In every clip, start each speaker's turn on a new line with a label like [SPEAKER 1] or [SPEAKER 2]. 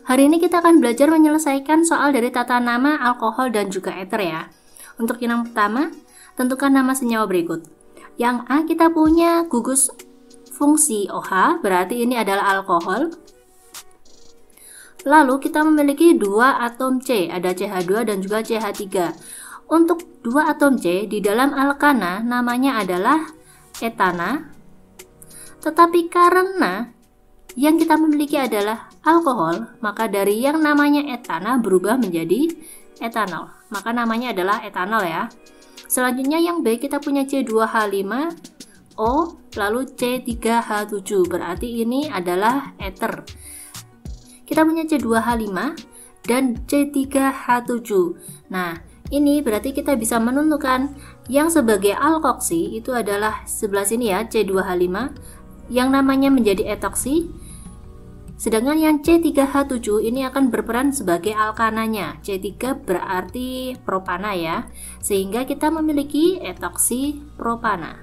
[SPEAKER 1] Hari ini kita akan belajar menyelesaikan soal dari tata nama alkohol dan juga eter ya. Untuk yang pertama, tentukan nama senyawa berikut. Yang A, kita punya gugus fungsi OH, berarti ini adalah alkohol. Lalu kita memiliki 2 atom C, ada CH2 dan juga CH3. Untuk 2 atom C di dalam alkana namanya adalah etana. Tetapi karena yang kita memiliki adalah alkohol, maka dari yang namanya etana berubah menjadi etanol. Maka namanya adalah etanol ya. Selanjutnya yang B, kita punya C2H5O lalu C3H7, berarti ini adalah eter. Kita punya C2H5 dan C3H7. Nah, ini berarti kita bisa menentukan yang sebagai alkoksi itu adalah sebelah sini ya, C2H5 yang namanya menjadi etoksi. Sedangkan yang C3H7 ini akan berperan sebagai alkananya. C3 berarti propana ya. Sehingga kita memiliki etoksi propana.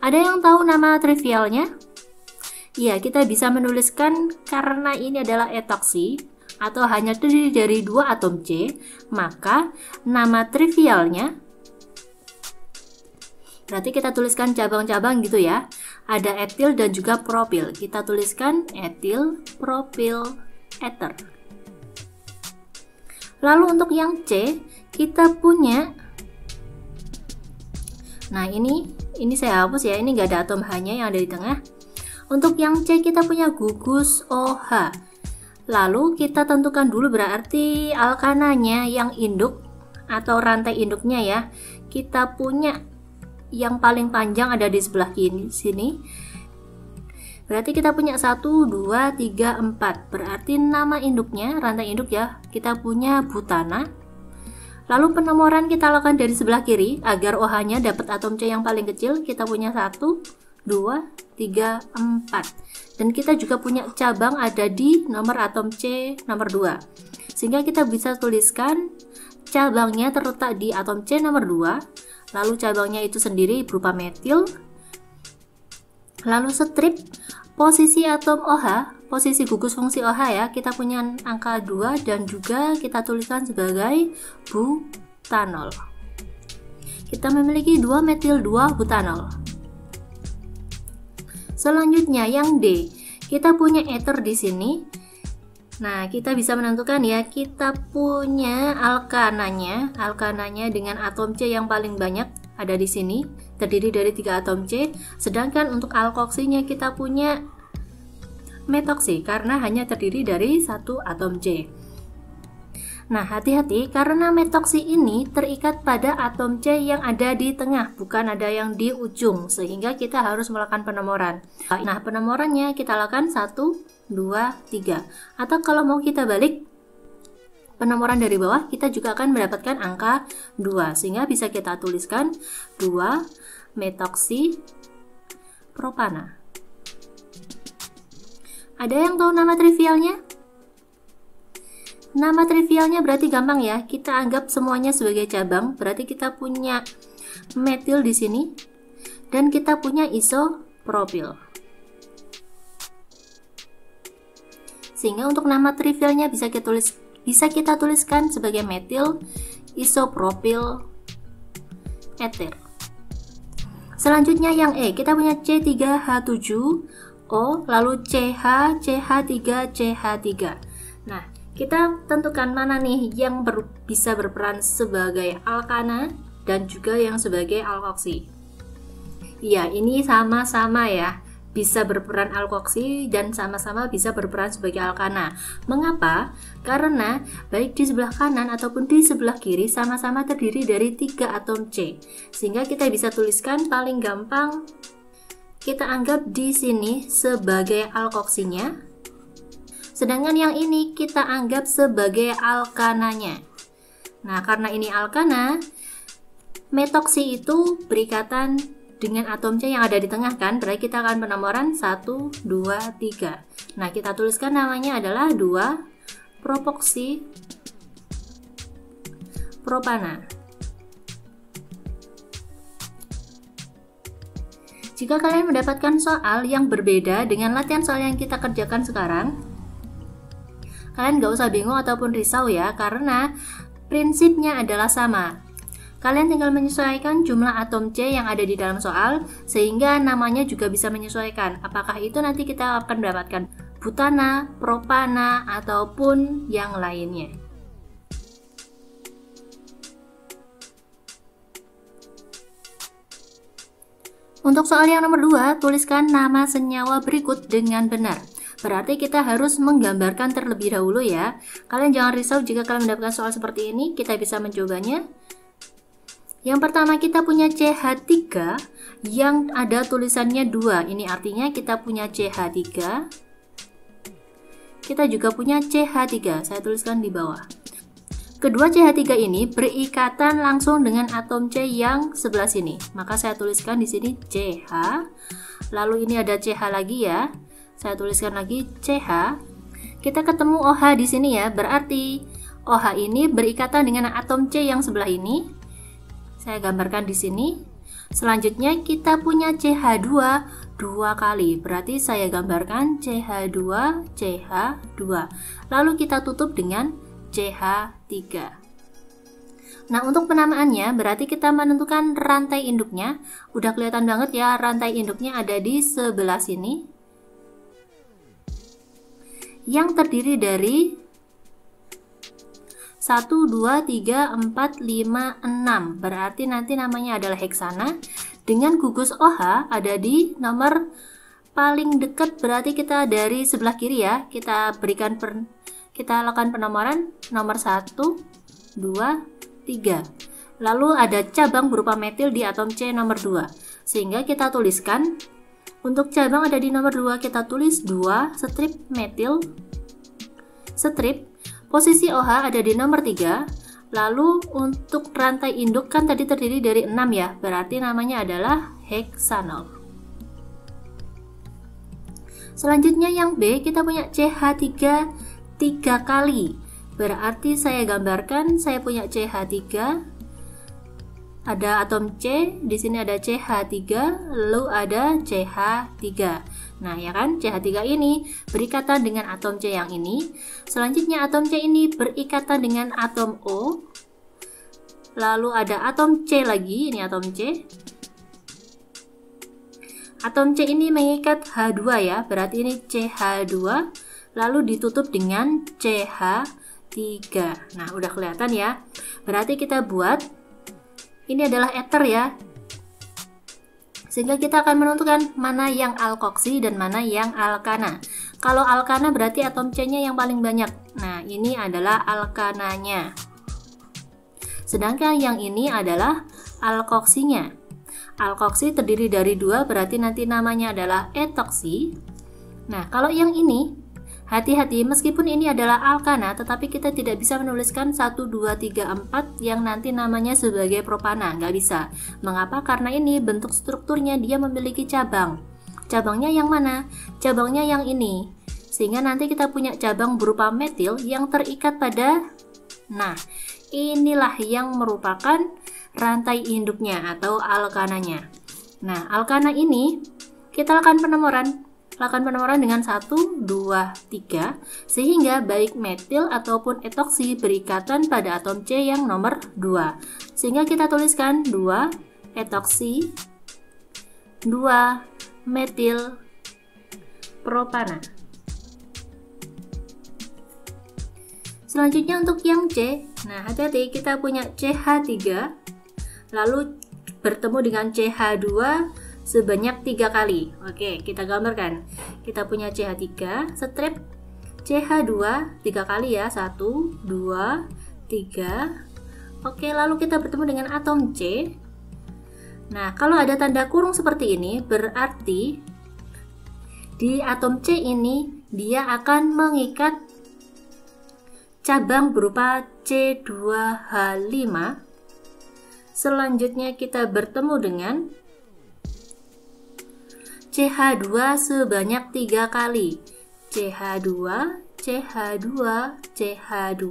[SPEAKER 1] Ada yang tahu nama trivialnya? Iya, kita bisa menuliskan karena ini adalah etoksi atau hanya terdiri dari 2 atom C, maka nama trivialnya berarti kita tuliskan cabang-cabang gitu ya. Ada etil dan juga propil. Kita tuliskan etil, propil, eter. Lalu untuk yang C, kita punya, nah ini saya hapus ya, ini nggak ada atom H-nya yang ada di tengah. Untuk yang C kita punya gugus OH. Lalu kita tentukan dulu berarti alkananya yang induk atau rantai induknya ya. Kita punya yang paling panjang ada di sebelah kiri sini. Berarti kita punya 1, 2, 3, 4. Berarti nama induknya, rantai induk ya, kita punya butana. Lalu penomoran kita lakukan dari sebelah kiri agar OH-nya dapat atom C yang paling kecil. Kita punya 1, 2, 3, 4. Dan kita juga punya cabang ada di nomor atom C nomor 2. Sehingga kita bisa tuliskan cabangnya terletak di atom C nomor 2. Lalu cabangnya itu sendiri berupa metil. Lalu strip posisi atom OH, posisi gugus fungsi OH ya, kita punya angka 2 dan juga kita tuliskan sebagai butanol. Kita memiliki 2 metil 2 butanol. Selanjutnya yang D, kita punya eter di sini. Nah, kita bisa menentukan ya, kita punya alkananya dengan atom C yang paling banyak ada di sini, terdiri dari 3 atom C. Sedangkan untuk alkoksinya kita punya metoksi karena hanya terdiri dari 1 atom C. Nah, hati-hati karena metoksi ini terikat pada atom C yang ada di tengah, bukan ada yang di ujung, sehingga kita harus melakukan penomoran. Nah, penomorannya kita lakukan 1, 2, 3. Atau kalau mau kita balik penomoran dari bawah, kita juga akan mendapatkan angka 2, sehingga bisa kita tuliskan 2 metoksi propana. Ada yang tahu nama trivialnya? Nama trivialnya berarti gampang ya, kita anggap semuanya sebagai cabang. Berarti kita punya metil di sini dan kita punya isopropil. Sehingga untuk nama trivialnya bisa kita tuliskan sebagai metil isopropil eter. Selanjutnya yang E, kita punya C3H7O lalu CH, CH3, CH3. Nah, kita tentukan mana nih yang bisa berperan sebagai alkana dan juga yang sebagai alkoksi. Ya, ini sama-sama ya, bisa berperan alkoksi dan sama-sama bisa berperan sebagai alkana. Mengapa? Karena baik di sebelah kanan ataupun di sebelah kiri sama-sama terdiri dari 3 atom C. Sehingga kita bisa tuliskan paling gampang, kita anggap di sini sebagai alkoksinya. Sedangkan yang ini kita anggap sebagai alkananya. Nah, karena ini alkana, metoksi itu berikatan dengan atom C yang ada di tengah kan, berarti kita akan penomoran 1, 2, 3. Nah, kita tuliskan namanya adalah 2 propoksi propana. Jika kalian mendapatkan soal yang berbeda dengan latihan soal yang kita kerjakan sekarang, kalian gak usah bingung ataupun risau ya, karena prinsipnya adalah sama. Kalian tinggal menyesuaikan jumlah atom C yang ada di dalam soal, sehingga namanya juga bisa menyesuaikan. Apakah itu nanti kita akan mendapatkan butana, propana, ataupun yang lainnya. Untuk soal yang nomor 2, tuliskan nama senyawa berikut dengan benar. Berarti kita harus menggambarkan terlebih dahulu ya. Kalian jangan risau jika kalian mendapatkan soal seperti ini, kita bisa mencobanya. Yang pertama kita punya CH3 yang ada tulisannya 2. Ini artinya kita punya CH3. Kita juga punya CH3. Saya tuliskan di bawah. Kedua CH3 ini berikatan langsung dengan atom C yang sebelah sini. Maka saya tuliskan di sini CH. Lalu ini ada CH lagi ya. Saya tuliskan lagi CH. Kita ketemu OH di sini ya. Berarti OH ini berikatan dengan atom C yang sebelah ini. Saya gambarkan di sini. Selanjutnya kita punya CH2 2 kali. Berarti saya gambarkan CH2, CH2. Lalu kita tutup dengan CH3. Nah, untuk penamaannya berarti kita menentukan rantai induknya. Udah kelihatan banget ya, rantai induknya ada di sebelah sini. Yang terdiri dari 1, 2, 3, 4, 5, 6. Berarti nanti namanya adalah heksana. Dengan gugus OH ada di nomor paling dekat, berarti kita dari sebelah kiri ya. Kita lakukan penomoran nomor 1, 2, 3. Lalu ada cabang berupa metil di atom C nomor 2. Sehingga kita tuliskan, untuk cabang ada di nomor 2, kita tulis 2 strip metil strip. Posisi OH ada di nomor 3. Lalu untuk rantai induk kan tadi terdiri dari 6 ya. Berarti namanya adalah heksanol. Selanjutnya yang B, kita punya CH3 3 kali. Berarti saya gambarkan, saya punya CH3. Ada atom C, di sini ada CH3, lalu ada CH3. Nah, ya kan, CH3 ini berikatan dengan atom C yang ini. Selanjutnya atom C ini berikatan dengan atom O. Lalu ada atom C lagi, ini atom C. Atom C ini mengikat H2 ya, berarti ini CH2. Lalu ditutup dengan CH3. Nah, udah kelihatan ya. Berarti kita buat, ini adalah ether ya. Sehingga kita akan menentukan mana yang alkoksi dan mana yang alkana. Kalau alkana berarti atom C-nya yang paling banyak. Nah, ini adalah alkananya. Sedangkan yang ini adalah alkoksinya. Alkoksi terdiri dari 2, berarti nanti namanya adalah etoksi. Nah, kalau yang ini, hati-hati, meskipun ini adalah alkana, tetapi kita tidak bisa menuliskan 1, 2, 3, 4 yang nanti namanya sebagai propana, nggak bisa. Mengapa? Karena ini bentuk strukturnya dia memiliki cabang. Cabangnya yang mana? Cabangnya yang ini. Sehingga nanti kita punya cabang berupa metil yang terikat pada, nah, inilah yang merupakan rantai induknya atau alkananya. Nah, alkana ini kita lakukan penomoran. Lakukan penomoran dengan 1, 2, 3, sehingga baik metil ataupun etoksi berikatan pada atom C yang nomor 2. Sehingga kita tuliskan 2 etoksi, 2 metil propana. Selanjutnya untuk yang C, nah hati-hati, kita punya CH3, lalu bertemu dengan CH2 sebanyak 3 kali. Oke, kita gambarkan. Kita punya CH3, strip CH2 3 kali ya. 1, 2, 3. Oke, lalu kita bertemu dengan atom C. Nah, kalau ada tanda kurung seperti ini, berarti di atom C ini dia akan mengikat cabang berupa C2H5. Selanjutnya kita bertemu dengan CH2 sebanyak 3 kali. CH2, CH2, CH2.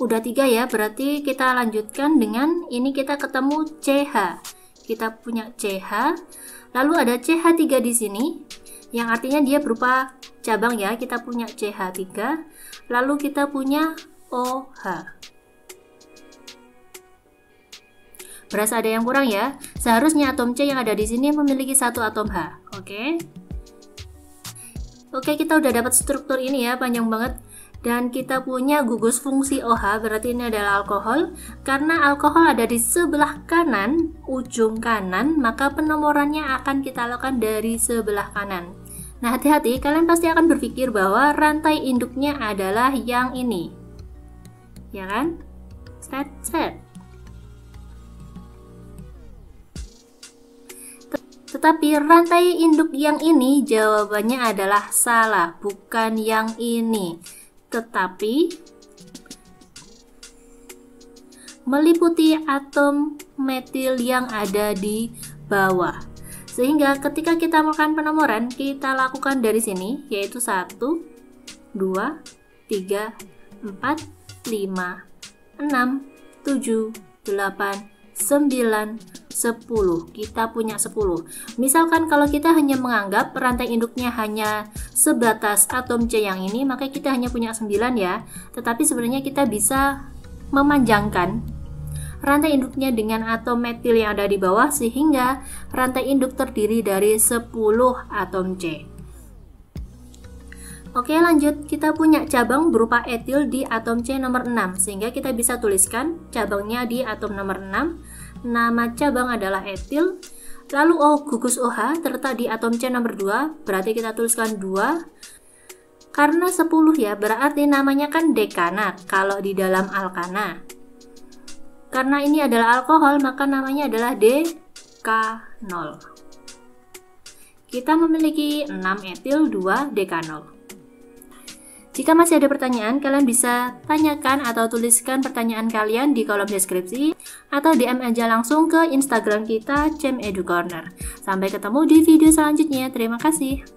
[SPEAKER 1] Udah 3 ya, berarti kita lanjutkan dengan ini, kita ketemu CH. kita punya CH, lalu ada CH3 di sini, yang artinya dia berupa cabang ya. Kita punya CH3, lalu kita punya OH. Berasa ada yang kurang ya? Seharusnya atom C yang ada di sini memiliki satu atom H. Oke, kita udah dapat struktur ini ya, panjang banget. Dan kita punya gugus fungsi OH, berarti ini adalah alkohol. Karena alkohol ada di sebelah kanan, ujung kanan, maka penomorannya akan kita lakukan dari sebelah kanan. Nah, hati-hati, kalian pasti akan berpikir bahwa rantai induknya adalah yang ini. Ya kan? Set. Tetapi rantai induk yang ini jawabannya adalah salah, bukan yang ini. Tetapi meliputi atom metil yang ada di bawah. Sehingga ketika kita melakukan penomoran, kita lakukan dari sini, yaitu 1, 2, 3, 4, 5, 6, 7, 8, 9, 10. Kita punya 10. Misalkan kalau kita hanya menganggap rantai induknya hanya sebatas atom C yang ini, maka kita hanya punya 9 ya. Tetapi sebenarnya kita bisa memanjangkan rantai induknya dengan atom metil yang ada di bawah, sehingga rantai induk terdiri dari 10 atom C. Oke, lanjut. Kita punya cabang berupa etil di atom C nomor 6, sehingga kita bisa tuliskan cabangnya di atom nomor 6. Nama cabang adalah etil. Lalu gugus OH terletak di atom C nomor 2, berarti kita tuliskan 2. Karena 10 ya, berarti namanya kan dekanat kalau di dalam alkana. Karena ini adalah alkohol, maka namanya adalah dekanol. Kita memiliki 6 etil, 2 dekanol. Jika masih ada pertanyaan, kalian bisa tanyakan atau tuliskan pertanyaan kalian di kolom deskripsi atau DM aja langsung ke Instagram kita, CEM Edu Corner. Sampai ketemu di video selanjutnya. Terima kasih.